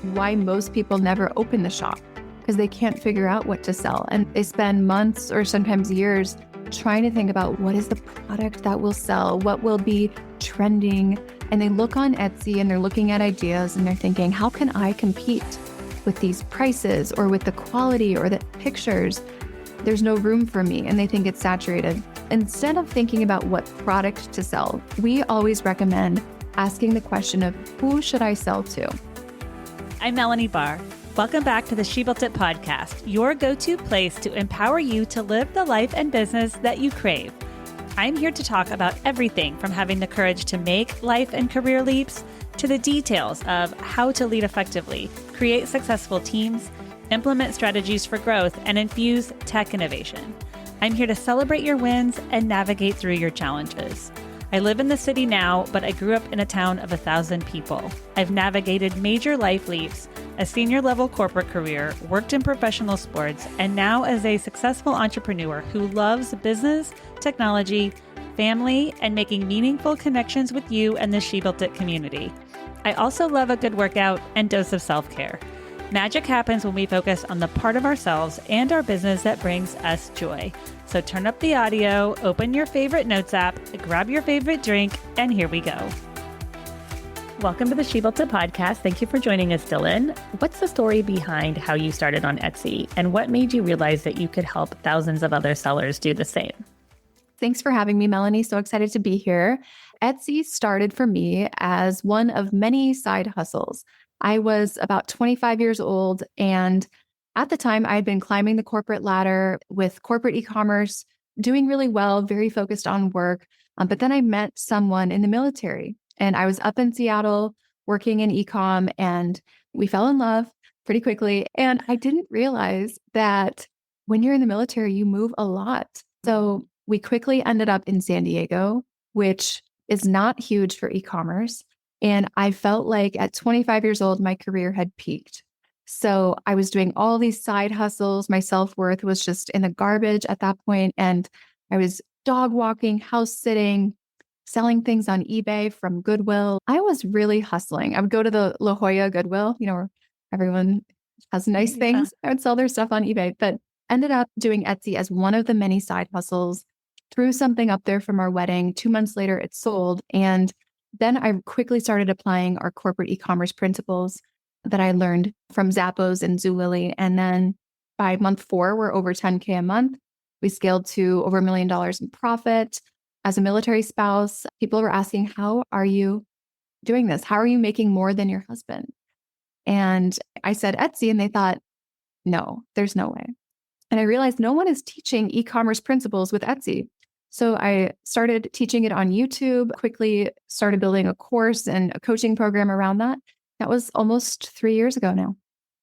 why most people never open the shop, because they can't figure out what to sell. And they spend months or sometimes years trying to think about what is the product that will sell, what will be trending. And they look on Etsy and they're looking at ideas and they're thinking, how can I compete with these prices or with the quality or the pictures? There's no room for me. And they think it's saturated. Instead of thinking about what product to sell, we always recommend asking the question of who should I sell to? I'm Melanie Barr. Welcome back to the She Built It podcast, your go-to place to empower you to live the life and business that you crave. I'm here to talk about everything from having the courage to make life and career leaps to the details of how to lead effectively, create successful teams, implement strategies for growth, and infuse tech innovation. I'm here to celebrate your wins and navigate through your challenges. I live in the city now, but I grew up in a town of 1,000 people. I've navigated major life leaps, a senior level corporate career, worked in professional sports, and now as a successful entrepreneur who loves business, technology, family, and making meaningful connections with you and the She Built It community. I also love a good workout and dose of self-care. Magic happens when we focus on the part of ourselves and our business that brings us joy. So turn up the audio, open your favorite notes app, grab your favorite drink, and here we go. Welcome to the She Built It podcast. Thank you for joining us, Dylan. What's the story behind how you started on Etsy, and what made you realize that you could help thousands of other sellers do the same? Thanks for having me, Melanie. So excited to be here. Etsy started for me as one of many side hustles. I was about 25 years old, and at the time, I had been climbing the corporate ladder with corporate e-commerce, doing really well, very focused on work. But then I met someone in the military, and I was up in Seattle working in e-com, and we fell in love pretty quickly. And I didn't realize that when you're in the military, you move a lot. So we quickly ended up in San Diego, which is not huge for e-commerce. And I felt like at 25 years old, my career had peaked. So I was doing all these side hustles. My self-worth was just in the garbage at that point. And I was dog walking, house sitting, selling things on eBay from Goodwill. I was really hustling. I would go to the La Jolla Goodwill, where everyone has nice things. I would sell their stuff on eBay, but ended up doing Etsy as one of the many side hustles. Threw something up there from our wedding. 2 months later, it sold. And then I quickly started applying our corporate e-commerce principles that I learned from Zappos and Zulily. And then by month 4, we're over 10K a month. We scaled to over $1 million in profit. As a military spouse, people were asking, how are you doing this? How are you making more than your husband? And I said Etsy, and they thought, no, there's no way. And I realized no one is teaching e-commerce principles with Etsy. So I started teaching it on YouTube, quickly started building a course and a coaching program around that. That was almost 3 years ago now.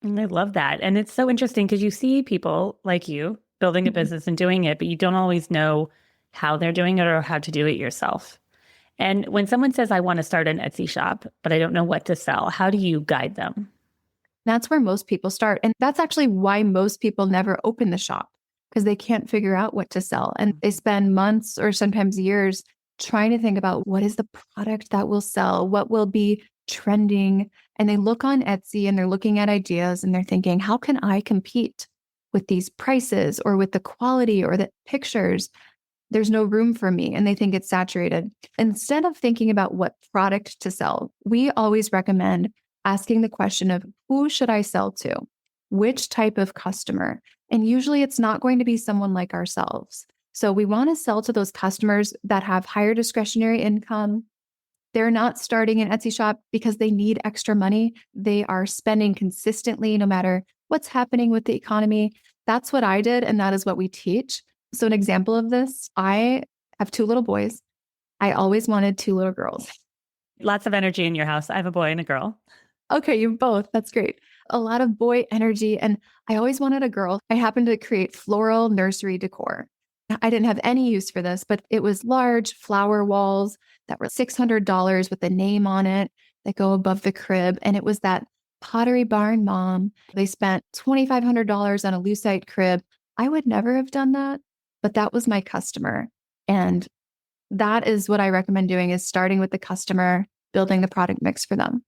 I love that. And it's so interesting because you see people like you building a business and doing it, but you don't always know how they're doing it or how to do it yourself. And when someone says, I want to start an Etsy shop, but I don't know what to sell, how do you guide them? That's where most people start. And that's actually why most people never open the shop, because they can't figure out what to sell. And they spend months or sometimes years trying to think about what is the product that will sell, what will be trending. And they look on Etsy and they're looking at ideas and they're thinking, how can I compete with these prices or with the quality or the pictures? There's no room for me. And they think it's saturated. Instead of thinking about what product to sell, we always recommend asking the question of who should I sell to? Which type of customer? And usually it's not going to be someone like ourselves. So we want to sell to those customers that have higher discretionary income. They're not starting an Etsy shop because they need extra money. They are spending consistently no matter what's happening with the economy. That's what I did, and that is what we teach. So an example of this, I have 2 little boys. I always wanted 2 little girls. Lots of energy in your house. I have a boy and a girl. Okay, you both. That's great. A lot of boy energy. And I always wanted a girl. I happened to create floral nursery decor. I didn't have any use for this, but it was large flower walls that were $600 with a name on it that go above the crib. And it was that Pottery Barn mom. They spent $2,500 on a lucite crib. I would never have done that, but that was my customer. And that is what I recommend doing, is starting with the customer, building the product mix for them.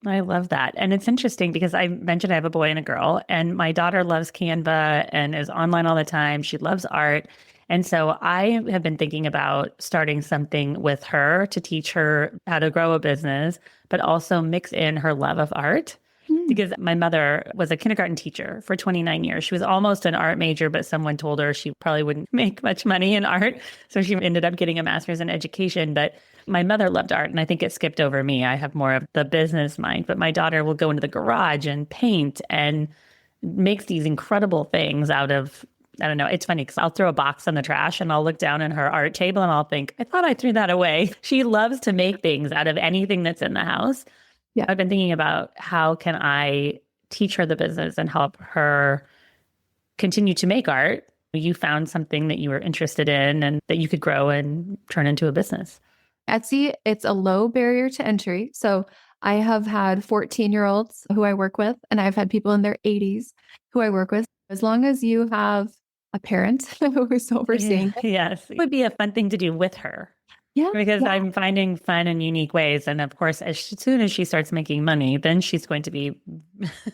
I love that. And it's interesting because I mentioned I have a boy and a girl, and my daughter loves Canva and is online all the time. She loves art. And so I have been thinking about starting something with her to teach her how to grow a business, but also mix in her love of art. Mm. Because my mother was a kindergarten teacher for 29 years. She was almost an art major, but someone told her she probably wouldn't make much money in art. So she ended up getting a master's in education. But my mother loved art, and I think it skipped over me. I have more of the business mind, but my daughter will go into the garage and paint and makes these incredible things out of, I don't know. It's funny because I'll throw a box in the trash and I'll look down in her art table and I'll think, I thought I threw that away. She loves to make things out of anything that's in the house. Yeah. I've been thinking about how can I teach her the business and help her continue to make art. You found something that you were interested in and that you could grow and turn into a business. Etsy, it's a low barrier to entry. So I have had 14-year-olds who I work with, and I've had people in their 80s who I work with. As long as you have a parent who's overseeing it. Yes, it would be a fun thing to do with her Yeah. because Yeah. I'm finding fun and unique ways. And of course, as soon as she starts making money, then she's going to be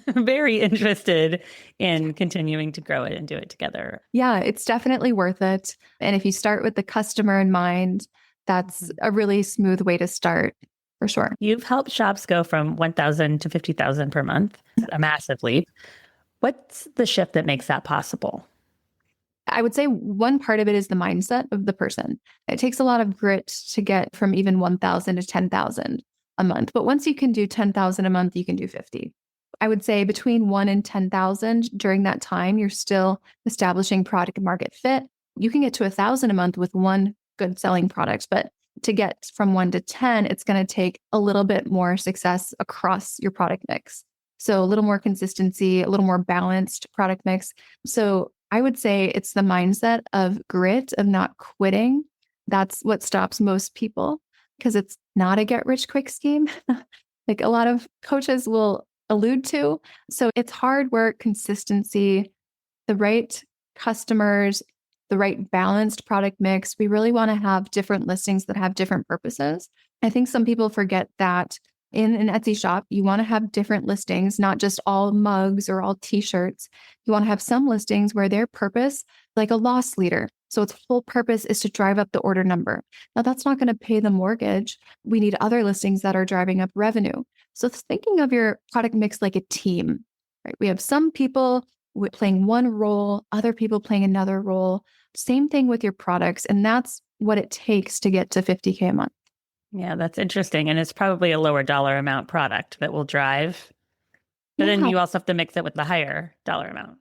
very interested in continuing to grow it and do it together. Yeah, it's definitely worth it. And if you start with the customer in mind, that's a really smooth way to start for sure. You've helped shops go from 1,000 to 50,000 per month, a massive leap. What's the shift that makes that possible? I would say one part of it is the mindset of the person. It takes a lot of grit to get from even 1,000 to 10,000 a month. But once you can do 10,000 a month, you can do 50. I would say between 1 and 10,000 during that time, you're still establishing product market fit. You can get to 1,000 a month with one good selling product, but to get from 1 to 10, it's going to take a little bit more success across your product mix. So a little more consistency, a little more balanced product mix. So I would say it's the mindset of grit, of not quitting. That's what stops most people because it's not a get rich quick scheme, like a lot of coaches will allude to. So it's hard work, consistency, the right customers, the right balanced product mix. We really want to have different listings that have different purposes. I think some people forget that in an Etsy shop, you want to have different listings, not just all mugs or all t-shirts. You want to have some listings where their purpose, like a loss leader. So its full purpose is to drive up the order number. Now that's not going to pay the mortgage. We need other listings that are driving up revenue. So thinking of your product mix like a team, right? We have some people playing one role, other people playing another role. Same thing with your products. And that's what it takes to get to 50K a month. Yeah, that's interesting. And it's probably a lower dollar amount product that will drive. But then Yeah, you also have to mix it with the higher dollar amount.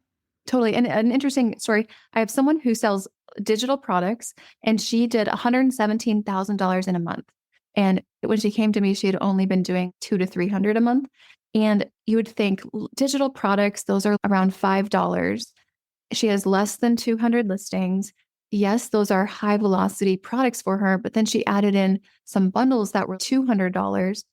totally. And an interesting story, I have someone who sells digital products and she did $117,000 in a month. And when she came to me, she had only been doing 200 to 300 a month. And you would think digital products, those are around $5. She has less than 200 listings. Yes, those are high velocity products for her, but then she added in some bundles that were $200.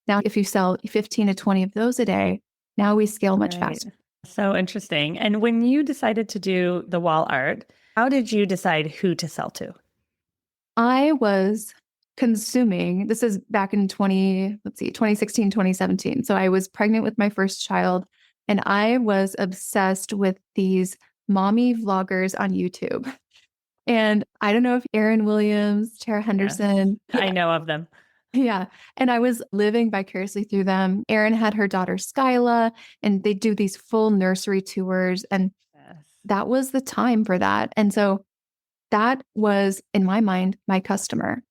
Now, if you sell 15 to 20 of those a day, now we scale much faster. So interesting. And when you decided to do the wall art, how did you decide who to sell to? I was consuming, this is back in 2016, 2017. So I was pregnant with my first child and I was obsessed with these mommy vloggers on YouTube. And I don't know if Erin Williams, Tara Henderson. Yes, I know of them. Yeah. And I was living vicariously through them. Erin had her daughter Skyla, and they do these full nursery tours. And Yes. that was the time for that. And so that was, in my mind, my customer.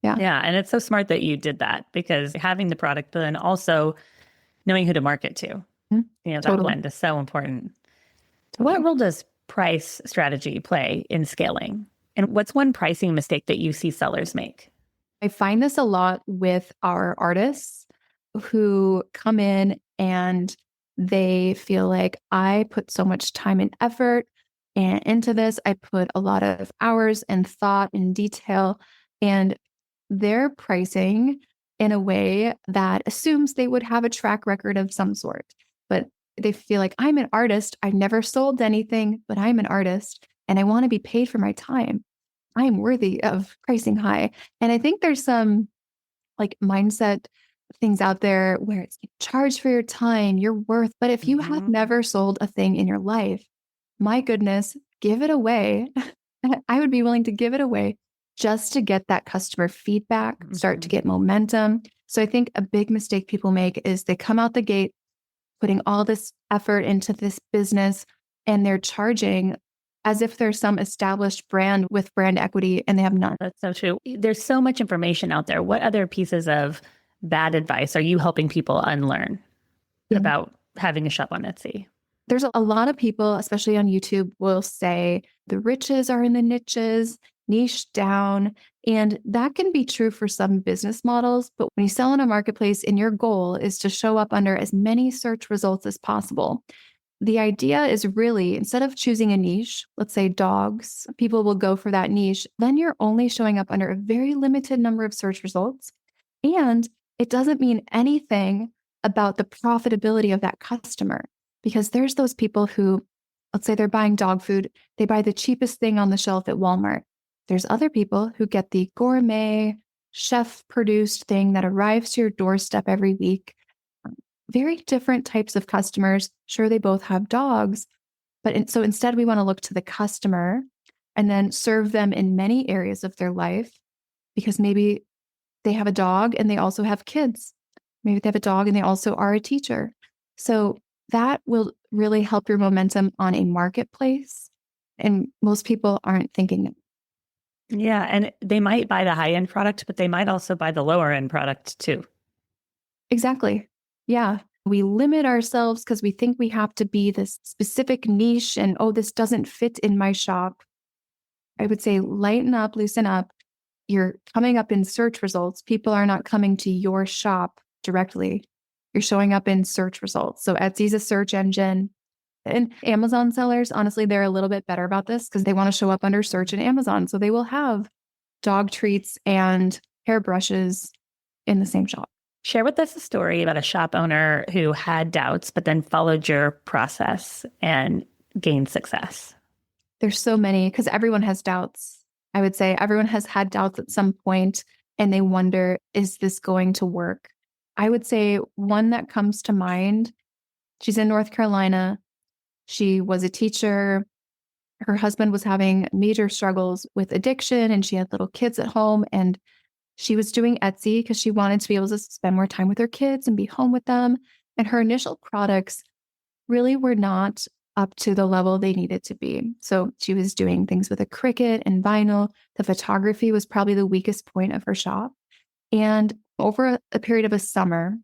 Yeah. Yeah. And it's so smart that you did that because having the product, but then also knowing who to market to, that Totally. blend is so important. Totally. What role does price strategy play in scaling? And what's one pricing mistake that you see sellers make? I find this a lot with our artists who come in and they feel like I put so much time and effort and into this. I put a lot of hours and thought and detail, and they're pricing in a way that assumes they would have a track record of some sort. But they feel like I'm an artist. I've never sold anything, but I'm an artist and I want to be paid for my time. I'm worthy of pricing high. And I think there's some like mindset things out there where it's charge for your time, your worth. But if you have never sold a thing in your life, my goodness, give it away. I would be willing to give it away just to get that customer feedback, start to get momentum. So I think a big mistake people make is they come out the gate putting all this effort into this business and they're charging as if there's some established brand with brand equity and they have none. That's so true. There's so much information out there. What other pieces of bad advice are you helping people unlearn about having a shop on Etsy? There's a lot of people, especially on YouTube, will say the riches are in the niches, niche down. And that can be true for some business models. But when you sell in a marketplace and your goal is to show up under as many search results as possible, the idea is really, instead of choosing a niche, let's say dogs, people will go for that niche, then you're only showing up under a very limited number of search results. And it doesn't mean anything about the profitability of that customer, because there's those people who, let's say they're buying dog food, they buy the cheapest thing on the shelf at Walmart. There's other people who get the gourmet, chef-produced thing that arrives to your doorstep every week. Very different types of customers. Sure, they both have dogs, but so instead we want to look to the customer and then serve them in many areas of their life, because maybe they have a dog and they also have kids. Maybe they have a dog and they also are a teacher. So that will really help your momentum on a marketplace. And most people aren't thinking it. Yeah. And they might buy the high end product, but they might also buy the lower end product too. Exactly. Yeah. We limit ourselves because we think we have to be this specific niche and, oh, this doesn't fit in my shop. I would say lighten up, loosen up. You're coming up in search results. People are not coming to your shop directly. You're showing up in search results. So Etsy's a search engine. And Amazon sellers, honestly, they're a little bit better about this because they want to show up under search in Amazon. So they will have dog treats and hairbrushes in the same shop. Share with us a story about a shop owner who had doubts, but then followed your process and gained success. There's so many because everyone has doubts. I would say everyone has had doubts at some point and they wonder, is this going to work? I would say one that comes to mind, she's in North Carolina. She was a teacher. Her husband was having major struggles with addiction and she had little kids at home. And she was doing Etsy because she wanted to be able to spend more time with her kids and be home with them. And her initial products really were not up to the level they needed to be. So she was doing things with a Cricut and vinyl. The photography was probably the weakest point of her shop. And over a period of a summer,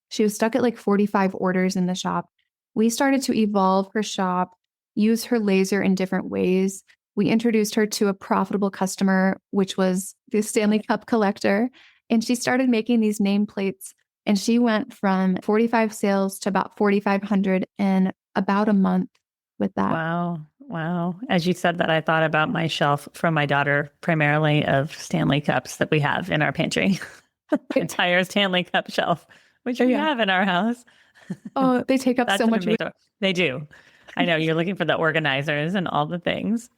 she was stuck at like 45 orders in the shop. We started to evolve her shop, use her laser in different ways. We introduced her to a profitable customer, which was the Stanley Cup collector. And she started making these nameplates. And she went from 45 sales to about 4,500 in about a month with that. Wow. Wow. As you said that, I thought about my shelf from my daughter, primarily of Stanley Cups that we have in our pantry. The entire Stanley Cup shelf, which we have in our house. Oh, they take up so much room. They do. I know you're looking for the organizers and all the things.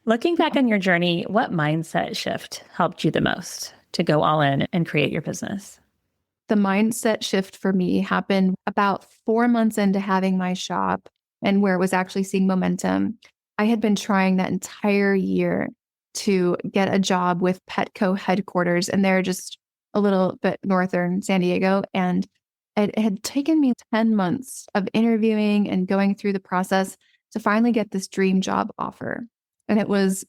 Looking back on your journey, what mindset shift helped you the most to go all in and create your business? The mindset shift for me happened about 4 months into having my shop and where it was actually seeing momentum. I had been trying that entire year to get a job with Petco headquarters, and they're just a little bit northern San Diego. And it had taken me 10 months of interviewing and going through the process to finally get this dream job offer. And it was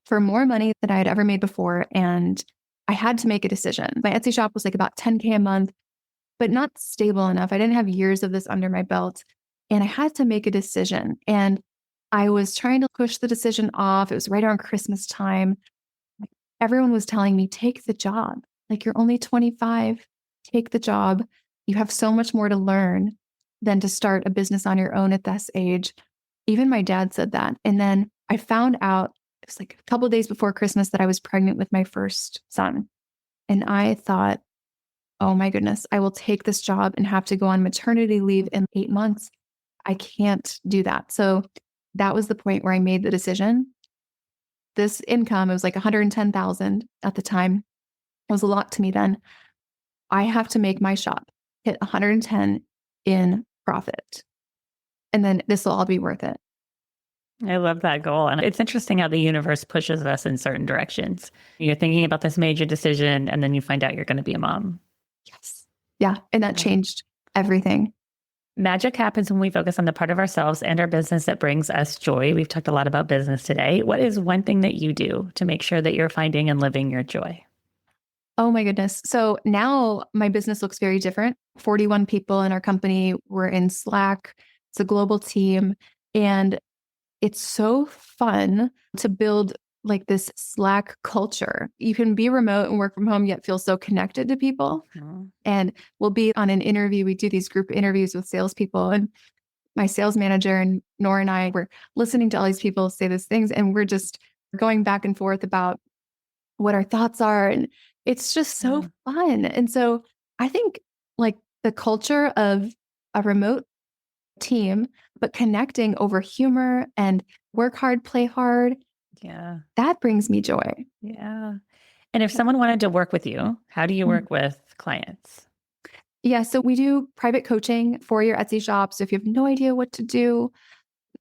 for more money than I had ever made before. And I had to make a decision. My Etsy shop was like about 10K a month, but not stable enough. I didn't have years of this under my belt. And I had to make a decision. And I was trying to push the decision off. It was right around Christmas time. Everyone was telling me, take the job. Like, you're only 25, take the job. You have so much more to learn than to start a business on your own at this age. Even my dad said that. And then I found out, it was like a couple of days before Christmas, that I was pregnant with my first son. And I thought, oh my goodness, I will take this job and have to go on maternity leave in 8 months. I can't do that. So that was the point where I made the decision. This income, it was like 110,000 at the time. It was a lot to me then. I have to make my shop hit 110 in profit. And then this will all be worth it. I love that goal. And it's interesting how the universe pushes us in certain directions. You're thinking about this major decision, and then you find out you're going to be a mom. Yes. Yeah. And that changed everything. Magic happens when we focus on the part of ourselves and our business that brings us joy. We've talked a lot about business today. What is one thing that you do to make sure that you're finding and living your joy? Oh my goodness. So now my business looks very different. 41 people in our company. We're in Slack. It's a global team. And it's so fun to build like this Slack culture. You can be remote and work from home, yet feel so connected to people. And we'll be on an interview. We do these group interviews with salespeople, and my sales manager and Nora and I were listening to all these people say these things, and we're just going back and forth about what our thoughts are. And it's just so fun. And so I think like the culture of a remote team, but connecting over humor and work hard, play hard. Yeah. That brings me joy. Yeah. And if someone wanted to work with you, how do you work with clients? Yeah. So we do private coaching for your Etsy shop. So if you have no idea what to do,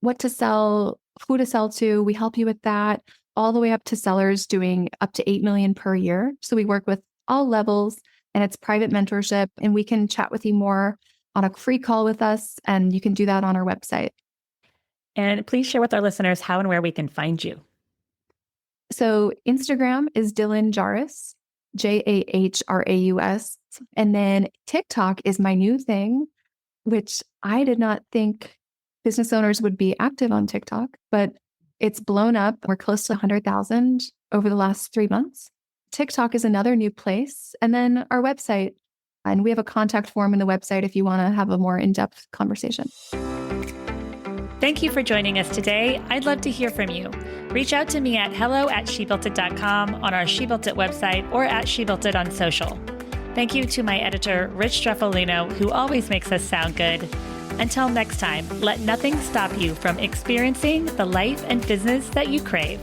what to sell, who to sell to, we help you with that, all the way up to sellers doing up to 8 million per year. So we work with all levels, and it's private mentorship, and we can chat with you more on a free call with us. And you can do that on our website. And please share with our listeners how and where we can find you. So Instagram is Dylan Jahraus, Jahraus. And then TikTok is my new thing, which I did not think business owners would be active on TikTok, but it's blown up. We're close to 100,000 over the last 3 months. TikTok is another new place. And then our website, and we have a contact form in the website if you want to have a more in-depth conversation. Thank you for joining us today. I'd love to hear from you. Reach out to me at hello@shebuiltit.com, on our She Built It website, or at She Built It on social. Thank you to my editor, Rich Streffolino, who always makes us sound good. Until next time, let nothing stop you from experiencing the life and business that you crave.